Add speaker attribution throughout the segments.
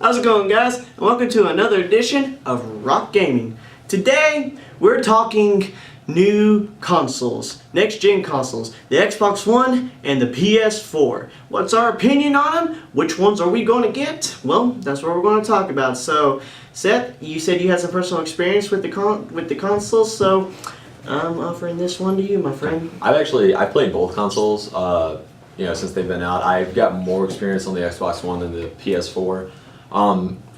Speaker 1: How's it going, guys? And welcome to another edition of ROC-Gaming. Today, we're talking new consoles, next-gen consoles, the Xbox One and the PS4. What's our opinion on them? Which ones are we going to get? Well, that's what we're going to talk about. So, Seth, you said you had some personal experience with the consoles, so I'm offering this one to you, my friend.
Speaker 2: I've played both consoles. Since they've been out, I've got more experience on the Xbox One than the PS4.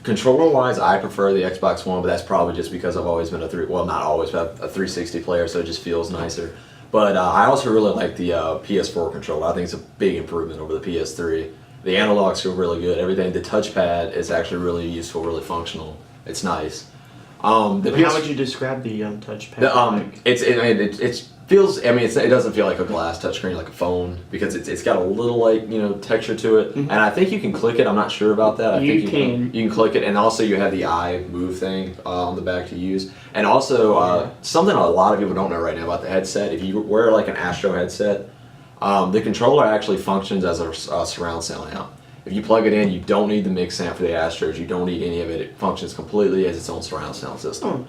Speaker 2: Controller-wise, I prefer the Xbox One, but that's probably just because I've always been a 360 player, so it just feels nicer. But I also really like the PS4 controller. I think it's a big improvement over the PS3. The analogs feel really good. Everything, the touchpad is actually really useful, really functional. It's nice.
Speaker 1: How would you describe the touchpad?
Speaker 2: It doesn't feel like a glass touchscreen like a phone because it's got a little texture to it, and I think you can click it. I'm not sure about that. You can click it, and also you have the eye move thing on the back to use, and also something a lot of people don't know right now about the headset. If you wear like an Astro headset, the controller actually functions as a surround sound amp. If you plug it in, you don't need the mix amp for the Astros. You don't need any of it. It functions completely as its own surround sound system.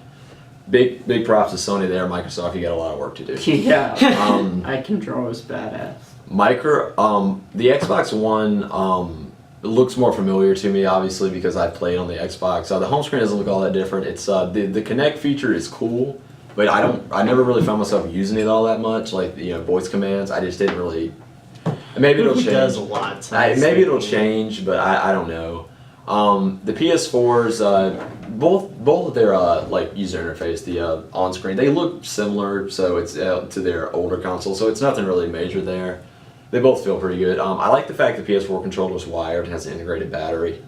Speaker 2: Big props to Sony there, Microsoft. You got a lot of work to do.
Speaker 3: Yeah, that controller is badass.
Speaker 2: The Xbox One looks more familiar to me, obviously, because I've played on the Xbox. The home screen doesn't look all that different. It's the Connect feature is cool, but I never really found myself using it all that much. Like voice commands, I just didn't really. Maybe it'll change.
Speaker 1: Does a lot.
Speaker 2: Maybe it'll change, but I don't know. The PS4s, both of their user interface, the on-screen, they look similar. So it's to their older console. So it's nothing really major there. They both feel pretty good. I like the fact the PS4 controller is wired and has an integrated battery.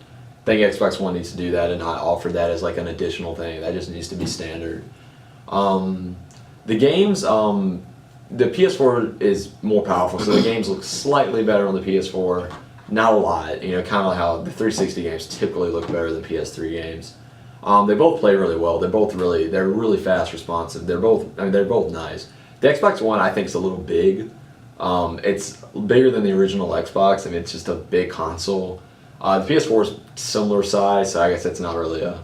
Speaker 2: I think Xbox One needs to do that and not offer that as like an additional thing. That just needs to be standard. The games. The PS4 is more powerful, so the games look slightly better on the PS4. Not a lot, kind of like how the 360 games typically look better than PS3 games. They both play really well. They're really fast, responsive. They're both nice. The Xbox One I think is a little big. It's bigger than the original Xbox. It's just a big console. The PS4 is similar size, so I guess that's not really a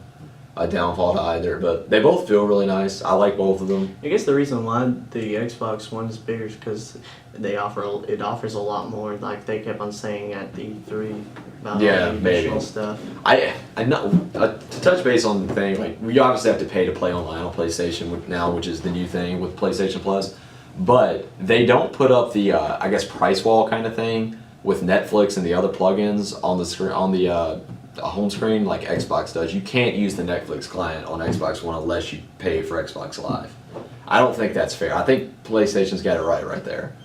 Speaker 2: downfall to either, but they both feel really nice. I like both of them.
Speaker 1: I guess the reason why the Xbox One is bigger is because it offers a lot more. Like they kept on saying at the E3 about all the additional stuff.
Speaker 2: To touch base on the thing, like we obviously have to pay to play online on PlayStation now, which is the new thing with PlayStation Plus. But they don't put up the Pricewall kind of thing with Netflix and the other plugins on the screen a home screen like Xbox does. You can't use the Netflix client on Xbox One unless you pay for Xbox Live. I don't think that's fair. I think PlayStation's got it right there.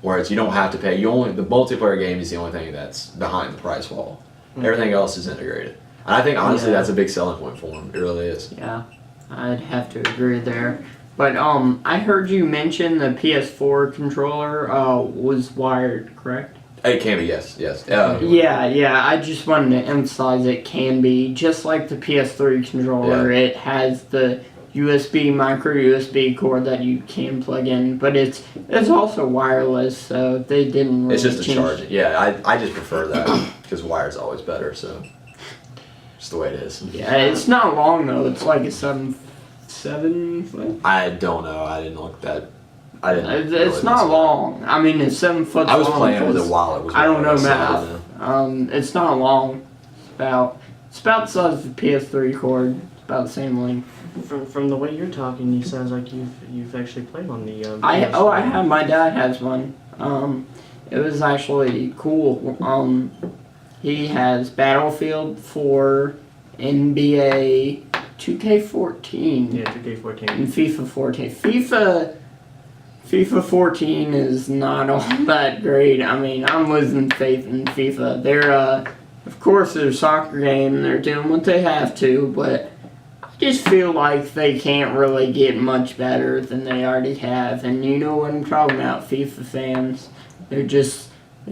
Speaker 2: Whereas you don't have to pay. The multiplayer game is the only thing that's behind the price wall. Everything else is integrated. And I think honestly that's a big selling point for them. It really is.
Speaker 3: Yeah, I'd have to agree there. But I heard you mention the PS4 controller was wired, correct?
Speaker 2: It can be, yes.
Speaker 3: Yeah. I just wanted to emphasize it can be. Just like the PS3 controller, it has the micro USB cord that you can plug in, but it's also wireless, so they didn't really
Speaker 2: It's just a
Speaker 3: change.
Speaker 2: charge. Yeah, I just prefer that because wired's always better, so just the way it is.
Speaker 3: Yeah, it's not long though. It's like a 7 foot.
Speaker 2: I don't know. I didn't look that.
Speaker 3: It's not long. It's 7 foot long.
Speaker 2: I was playing with it while it was.
Speaker 3: I don't know math. It's not long. It's about the size of the PS3 cord. It's about the same length.
Speaker 1: From the way you're talking, it sounds like you've actually played on the.
Speaker 3: I have. My dad has one. It was actually cool. He has Battlefield 4, NBA 2K14.
Speaker 1: Yeah, 2K14.
Speaker 3: And FIFA 14. FIFA 14 is not all that great. I'm losing faith in FIFA. Of course, they're a soccer game and they're doing what they have to, but I just feel like they can't really get much better than they already have. And you know what I'm talking about, FIFA fans. They're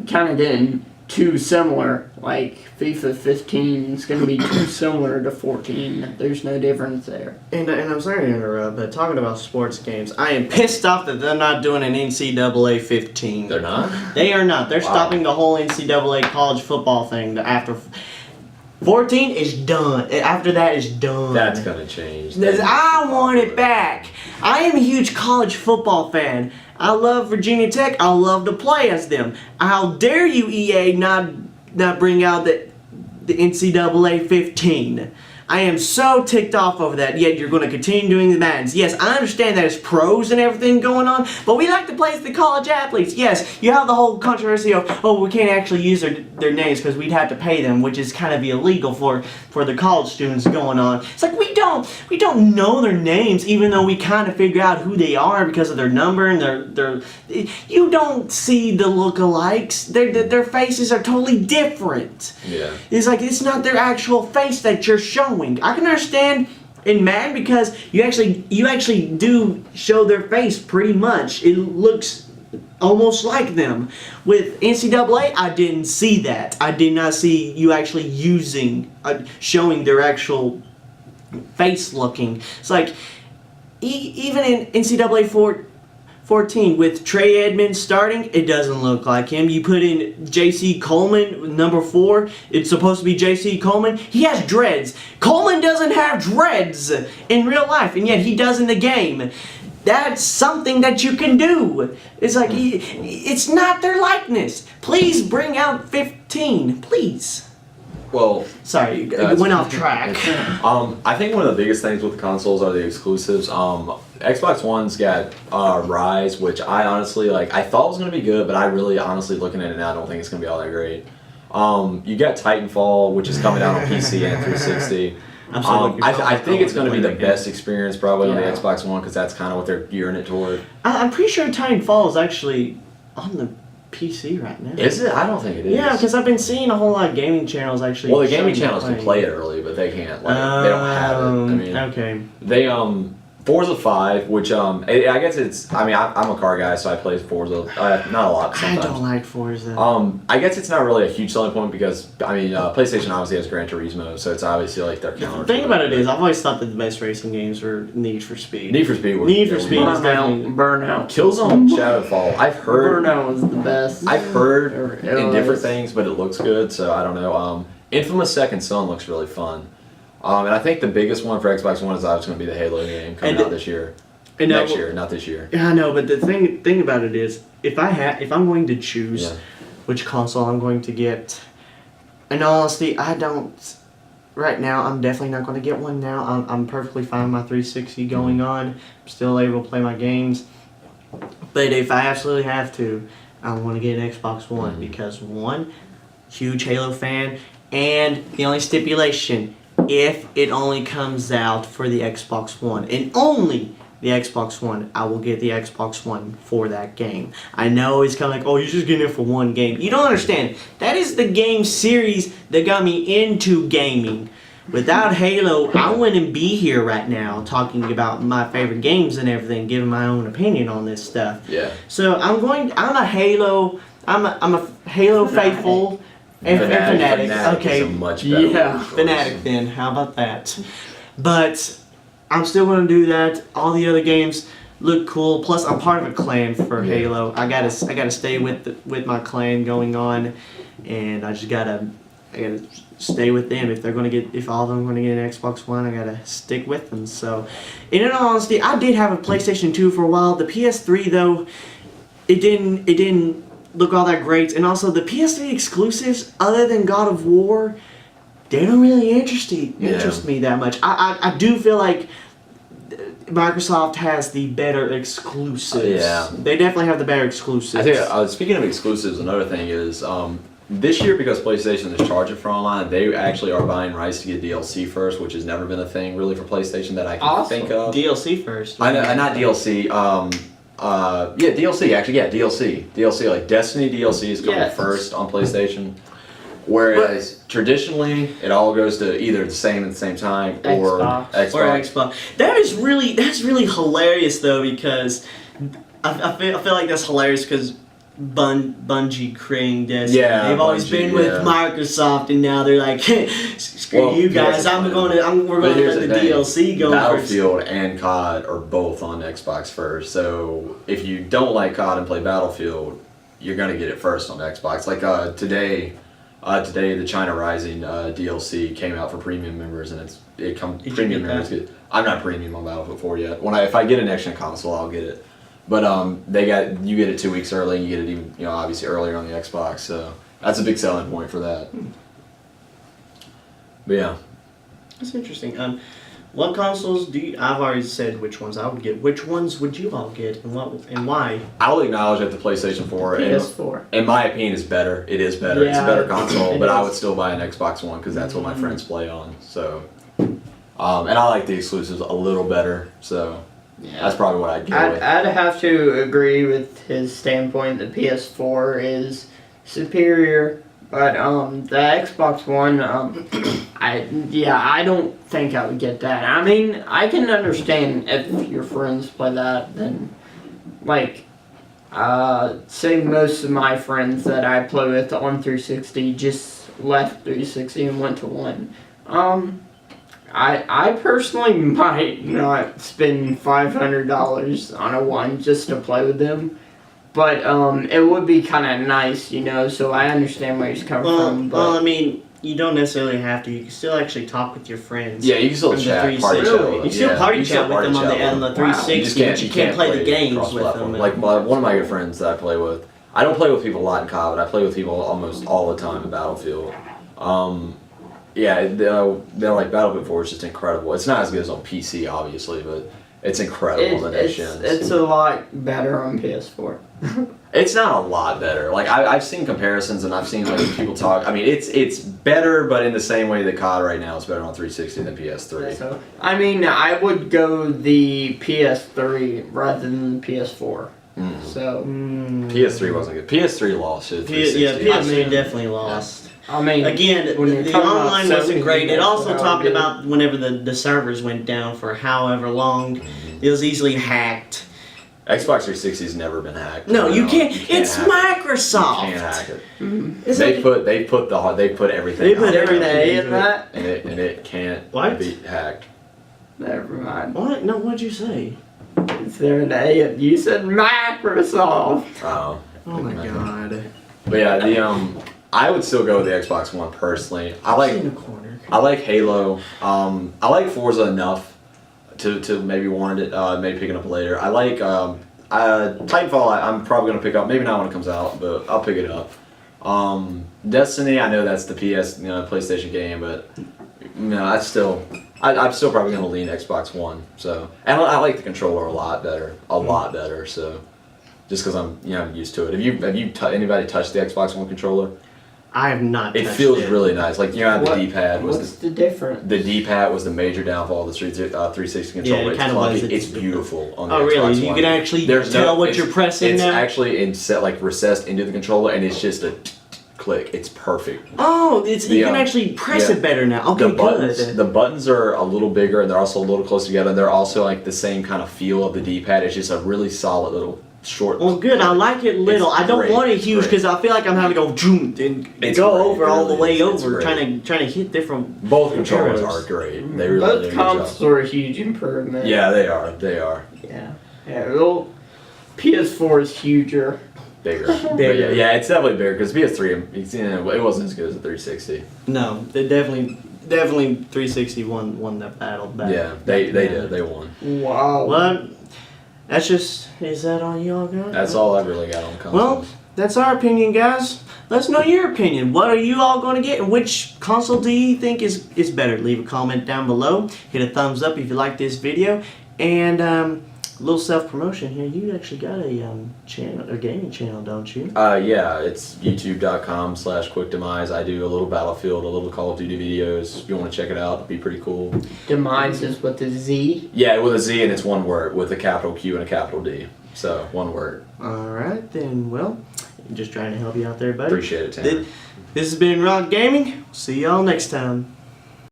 Speaker 3: kind of getting too similar. Like FIFA 15 is going to be too similar to 14. There's no difference there.
Speaker 1: And I'm sorry to interrupt, but talking about sports games, I am pissed off that they're not doing an NCAA 15.
Speaker 2: They're not?
Speaker 1: They are not. They're stopping the whole NCAA college football thing after. 14 is done. After that is done.
Speaker 2: That's gonna change.
Speaker 1: I want it back. I am a huge college football fan. I love Virginia Tech. I love to play as them. How dare you, EA, not bring out the NCAA 15? I am so ticked off over that, yet you're going to continue doing the Maddens. Yes, I understand there's pros and everything going on, but we like to play as the college athletes. Yes, you have the whole controversy of, oh, we can't actually use their names because we'd have to pay them, which is kind of illegal for the college students going on. It's like we don't know their names, even though we kind of figure out who they are because of their number and their you don't see the lookalikes. Their faces are totally different.
Speaker 2: Yeah.
Speaker 1: It's like it's not their actual face that you're showing. I can understand in Madden because you actually do show their face pretty much. It looks almost like them. With NCAA, I didn't see that. I did not see you actually showing their actual face looking. It's like even in NCAA 14 with Trey Edmonds starting, it doesn't look like him. You put in J.C. Coleman, number 4, it's supposed to be J.C. Coleman. He has dreads. Coleman doesn't have dreads in real life, and yet he does in the game. That's something that you can do. It's like, it's not their likeness. Please bring out 15, please.
Speaker 2: Well,
Speaker 1: sorry, it went off track.
Speaker 2: I think one of the biggest things with the consoles are the exclusives. Xbox One's got Rise, which I honestly I thought was gonna be good, but I really honestly looking at it now, I don't think it's gonna be all that great. You got Titanfall, which is coming out on PC and 360. I think it's going to be the best experience probably on the Xbox One because that's kind of what they're gearing it toward.
Speaker 1: I'm pretty sure Titanfall is actually on the PC right now.
Speaker 2: Is it? I don't think it is.
Speaker 1: Yeah, because I've been seeing a whole lot of gaming channels actually.
Speaker 2: Well, the gaming channels can play it early, but they can't. They don't have it. I mean,
Speaker 1: okay.
Speaker 2: They Forza 5, which I guess it's. I mean, I'm a car guy, so I play Forza. Not a lot. Sometimes.
Speaker 1: I don't like Forza.
Speaker 2: I guess it's not really a huge selling point because I mean, PlayStation obviously has Gran Turismo, so it's obviously their counter.
Speaker 1: The thing about it is, I've always thought that the best racing games were Need for Speed.
Speaker 2: Need for Speed.
Speaker 3: Burnout.
Speaker 2: Killzone Shadowfall. I've heard.
Speaker 3: Burnout was the best.
Speaker 2: I've heard in different things, but it looks good, so I don't know. Infamous Second Son looks really fun. And I think the biggest one for Xbox One is obviously going to be the Halo game coming out this year. Next year, not this year.
Speaker 1: Yeah, I know, but the thing about it is, if I'm going to choose which console I'm going to get, in all honesty, I don't. Right now, I'm definitely not going to get one now. I'm perfectly fine with my 360 going on. I'm still able to play my games. But if I absolutely have to, I want to get an Xbox One because, one, huge Halo fan, and the only stipulation, if it only comes out for the Xbox One, and only the Xbox One, I will get the Xbox One for that game. I know it's kind of like, oh, you're just getting it for one game. You don't understand. That is the game series that got me into gaming. Without Halo, I wouldn't be here right now talking about my favorite games and everything, giving my own opinion on this stuff.
Speaker 2: Yeah.
Speaker 1: So I'm a Halo faithful. Fanatic. Okay.
Speaker 2: Is a much better
Speaker 1: Fanatic then. How about that? But I'm still going to do that. All the other games look cool. Plus, I'm part of a clan for Halo. I gotta stay with my clan going on, and I gotta stay with them. If all of them are going to get an Xbox One, I gotta stick with them. So, in all honesty, I did have a PlayStation 2 for a while. The PS3 though, it didn't look all that great, and also the PS3 exclusives, other than God of War, they don't really interest me that much. I do feel like Microsoft has the better exclusives. They definitely have the better exclusives.
Speaker 2: I think speaking of exclusives, another thing is this year, because PlayStation is charging for online, they actually are buying rights to get DLC first, which has never been a thing really for PlayStation that I can think of.
Speaker 1: DLC first.
Speaker 2: I know, not DLC. DLC actually. Yeah, DLC like Destiny DLC is coming first on PlayStation, whereas traditionally it all goes to either the same at the same time or Xbox.
Speaker 1: That's really hilarious though, because I feel like that's hilarious because Bungie creating Destiny. They've always been with Microsoft, and now they're like, screw you guys. We're going to let the DLC go
Speaker 2: Battlefield
Speaker 1: first.
Speaker 2: and COD are both on Xbox first. So if you don't like COD and play Battlefield, you're gonna get it first on Xbox. Like today, today the China Rising DLC came out for premium members, and
Speaker 1: Did you
Speaker 2: premium
Speaker 1: get
Speaker 2: members
Speaker 1: that?
Speaker 2: get. I'm not premium on Battlefield 4 yet. If I get a next gen console, I'll get it. But you get it 2 weeks early, and you get it even obviously earlier on the Xbox. So that's a big selling point for that. But yeah.
Speaker 1: That's interesting. What consoles do you? I've already said which ones I would get. Which ones would you all get, and why?
Speaker 2: I'll acknowledge that the PlayStation 4,
Speaker 3: PS4.
Speaker 2: in my opinion, is better. It is better. It's a
Speaker 3: Yeah,
Speaker 2: better console,
Speaker 3: it
Speaker 2: but I
Speaker 3: is.
Speaker 2: would still buy an Xbox One because that's what my friends play on. So, and I like the exclusives a little better. So
Speaker 3: Yeah.
Speaker 2: that's probably what I'd go with.
Speaker 3: I'd have to agree with his standpoint. The PS4 is superior, but the Xbox One, I don't think I would get that. I mean, I can understand if your friends play that, then like, say most of my friends that I play with on 360 just left 360 and went to one. I personally might not spend $500 on a one just to play with them, but it would be kind of nice, so I understand where he's coming from. But
Speaker 1: Well, I mean, you don't necessarily have to. You can still actually talk with your friends.
Speaker 2: Yeah, you can still
Speaker 1: From the
Speaker 2: chat,
Speaker 1: 360.
Speaker 2: party chat.
Speaker 1: You can still party chat with them on the 360,
Speaker 2: You just
Speaker 1: but you can't play the games with
Speaker 2: cross-platform.
Speaker 1: them.
Speaker 2: Like one of my good friends that I play with, I don't play with people a lot in COD, but I play with people almost all the time in Battlefield. Yeah, they're like Battlefield 4 is just incredible. It's not as good as on PC, obviously, but it's incredible on the next gens.
Speaker 3: it's a lot better on PS4.
Speaker 2: It's not a lot better. Like I've seen comparisons and I've seen like people talk. I mean, it's better, but in the same way that COD right now is better on 360 than PS3.
Speaker 3: So, I mean, I would go the PS3 rather than the PS4. So,
Speaker 2: PS3 wasn't good. PS3 lost it.
Speaker 1: Yeah,
Speaker 2: 360.
Speaker 1: PS3 definitely lost.
Speaker 3: I mean,
Speaker 1: Again,
Speaker 3: when you're
Speaker 1: the
Speaker 3: talking about
Speaker 1: online wasn't
Speaker 3: Sony,
Speaker 1: great. It
Speaker 3: that's
Speaker 1: also
Speaker 3: what I would
Speaker 1: talked
Speaker 3: do.
Speaker 1: about whenever the servers went down for however long, it was easily hacked.
Speaker 2: Xbox 360's never been hacked.
Speaker 1: No, you can't. It's
Speaker 2: hack it.
Speaker 1: Microsoft.
Speaker 2: You can't hack it.
Speaker 1: It's
Speaker 2: They
Speaker 1: like-
Speaker 2: put everything.
Speaker 1: They put
Speaker 2: out there
Speaker 1: everything
Speaker 3: in that?
Speaker 2: and it can't
Speaker 1: What?
Speaker 2: be hacked.
Speaker 3: Never mind.
Speaker 1: What? No, what'd you say?
Speaker 3: Is there an A? You said Microsoft.
Speaker 2: Oh.
Speaker 1: Oh my god.
Speaker 2: But yeah, I would still go with the Xbox One personally.
Speaker 1: In the corner.
Speaker 2: I like Halo. I like Forza enough to maybe warrant it. Maybe picking up later. I like Titanfall. I'm probably gonna pick up. Maybe not when it comes out, but I'll pick it up. Destiny. I know that's the PlayStation game, but I'm still probably gonna lean Xbox One. So, and I like the controller a lot better. So, just because I'm used to it. Have you anybody touched the Xbox One controller?
Speaker 1: I have not.
Speaker 2: It
Speaker 1: touched
Speaker 2: feels
Speaker 1: it.
Speaker 2: really nice. Like the D-pad was
Speaker 3: What's the difference?
Speaker 2: the D-pad was the major downfall of the 360 controller.
Speaker 1: Yeah, it
Speaker 2: it's
Speaker 1: kinda was.
Speaker 2: clunky. It's beautiful on the
Speaker 1: Oh,
Speaker 2: Xbox
Speaker 1: really?
Speaker 2: One.
Speaker 1: You can actually
Speaker 2: There's
Speaker 1: tell what
Speaker 2: it's-
Speaker 1: you're pressing
Speaker 2: It's
Speaker 1: now?
Speaker 2: actually recessed into the controller, and it's just a click. It's perfect.
Speaker 1: Oh, you can
Speaker 2: The,
Speaker 1: actually press
Speaker 2: yeah.
Speaker 1: it better now. Okay,
Speaker 2: The
Speaker 1: good.
Speaker 2: buttons are a little bigger, and they're also a little closer together. They're also like the same kind of feel of the D-pad. It's just a really solid little short.
Speaker 1: Well, good. I like it little.
Speaker 2: It's
Speaker 1: I don't
Speaker 2: great.
Speaker 1: want it
Speaker 2: It's
Speaker 1: huge
Speaker 2: great.
Speaker 1: because I feel like I'm having to go zoom and
Speaker 2: It's
Speaker 1: go
Speaker 2: great.
Speaker 1: over
Speaker 2: It
Speaker 1: all the
Speaker 2: really
Speaker 1: way
Speaker 2: is. It's
Speaker 1: over,
Speaker 2: great.
Speaker 1: trying to hit different.
Speaker 2: Both controllers
Speaker 1: arrows.
Speaker 2: are great. They really do a
Speaker 3: Both
Speaker 2: good job.
Speaker 3: consoles are a huge improvement.
Speaker 2: Yeah, they are. They are.
Speaker 3: Yeah. Well, PS4 is huger.
Speaker 2: Bigger.
Speaker 1: Bigger.
Speaker 2: But yeah, it's definitely bigger because PS3, it wasn't as good as the 360.
Speaker 1: No, they definitely 360 won that battle.
Speaker 2: Yeah, they did. They won.
Speaker 3: Wow.
Speaker 1: Well, is that all y'all got?
Speaker 2: That's all I've really got on consoles.
Speaker 1: Well, that's our opinion, guys. Let us know your opinion. What are you all going to get, and which console do you think is better? Leave a comment down below. Hit a thumbs up if you like this video. And a little self-promotion here. You actually got a gaming channel, don't you?
Speaker 2: Yeah, it's youtube.com/quickdemise. I do a little Battlefield, a little Call of Duty videos. If you want to check it out, it'd be pretty cool.
Speaker 3: Demise is with the Z.
Speaker 2: Yeah, with a Z and it's one word, with a capital Q and a capital D. So, one word.
Speaker 1: Alright, then, well, just trying to help you out there, buddy.
Speaker 2: Appreciate it, Tanner.
Speaker 1: This has been ROC-Gaming. See y'all next time.